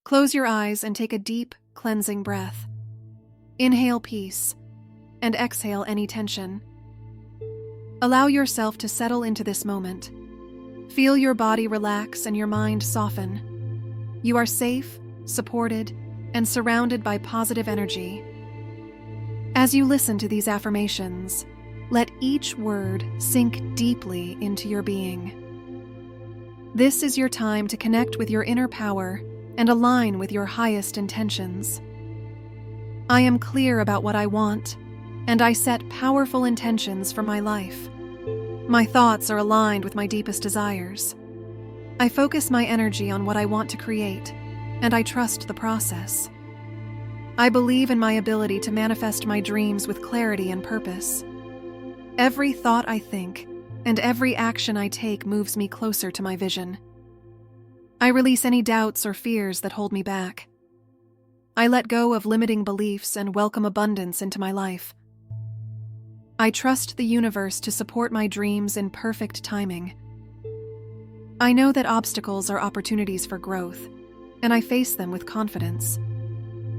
Close your eyes and take a deep, cleansing breath. Inhale peace and exhale any tension. Allow yourself to settle into this moment. Feel your body relax and your mind soften. You are safe, supported, and surrounded by positive energy. As you listen to these affirmations, let each word sink deeply into your being. This is your time to connect with your inner power and align with your highest intentions. I am clear about what I want, and I set powerful intentions for my life. My thoughts are aligned with my deepest desires. I focus my energy on what I want to create, and I trust the process. I believe in my ability to manifest my dreams with clarity and purpose. Every thought I think and every action I take moves me closer to my vision. I release any doubts or fears that hold me back. I let go of limiting beliefs and welcome abundance into my life. I trust the universe to support my dreams in perfect timing. I know that obstacles are opportunities for growth, and I face them with confidence.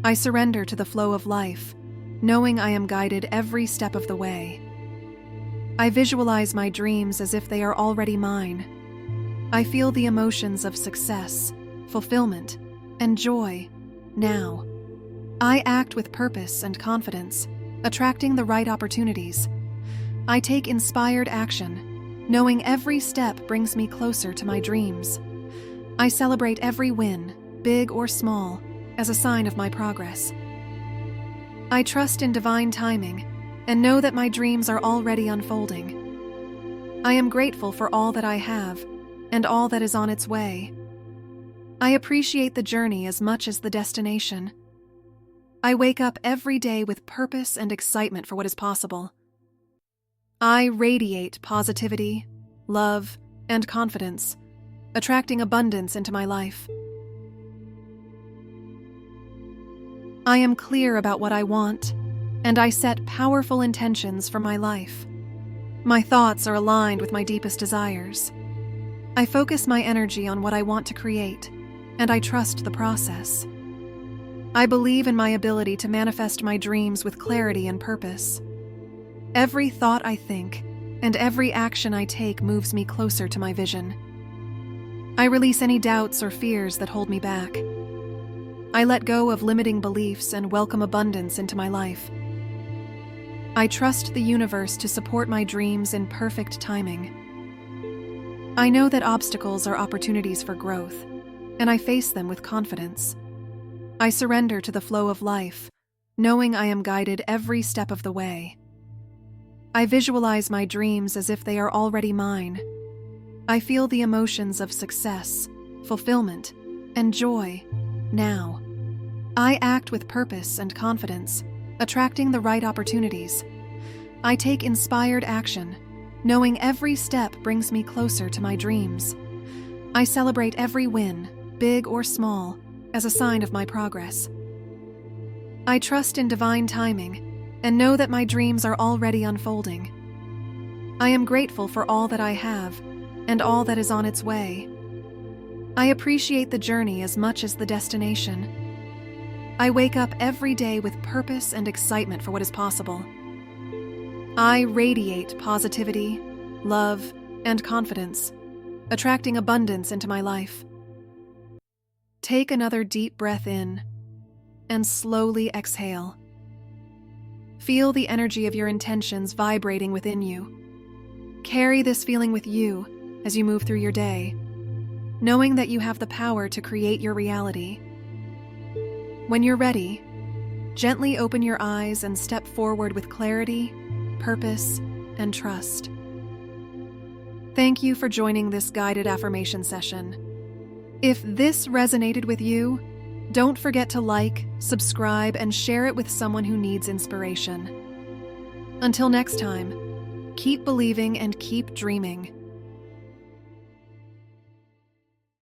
I surrender to the flow of life, knowing I am guided every step of the way. I visualize my dreams as if they are already mine. I feel the emotions of success, fulfillment, and joy now. I act with purpose and confidence, attracting the right opportunities. I take inspired action, knowing every step brings me closer to my dreams. I celebrate every win, big or small, as a sign of my progress. I trust in divine timing and know that my dreams are already unfolding. I am grateful for all that I have and all that is on its way. I appreciate the journey as much as the destination. I wake up every day with purpose and excitement for what is possible. I radiate positivity, love, and confidence, attracting abundance into my life. I am clear about what I want, and I set powerful intentions for my life. My thoughts are aligned with my deepest desires. I focus my energy on what I want to create, and I trust the process. I believe in my ability to manifest my dreams with clarity and purpose. Every thought I think and every action I take moves me closer to my vision. I release any doubts or fears that hold me back. I let go of limiting beliefs and welcome abundance into my life. I trust the universe to support my dreams in perfect timing. I know that obstacles are opportunities for growth, and I face them with confidence. I surrender to the flow of life, knowing I am guided every step of the way. I visualize my dreams as if they are already mine. I feel the emotions of success, fulfillment, and joy now. I act with purpose and confidence, attracting the right opportunities. I take inspired action, knowing every step brings me closer to my dreams. I celebrate every win, big or small, as a sign of my progress. I trust in divine timing and know that my dreams are already unfolding. I am grateful for all that I have and all that is on its way. I appreciate the journey as much as the destination. I wake up every day with purpose and excitement for what is possible. I radiate positivity, love, and confidence, attracting abundance into my life. Take another deep breath in and slowly exhale. Feel the energy of your intentions vibrating within you. Carry this feeling with you as you move through your day, knowing that you have the power to create your reality. When you're ready, gently open your eyes and step forward with clarity, purpose, and trust. Thank you for joining this guided affirmation session. If this resonated with you, don't forget to like, subscribe, and share it with someone who needs inspiration. Until next time, keep believing and keep dreaming.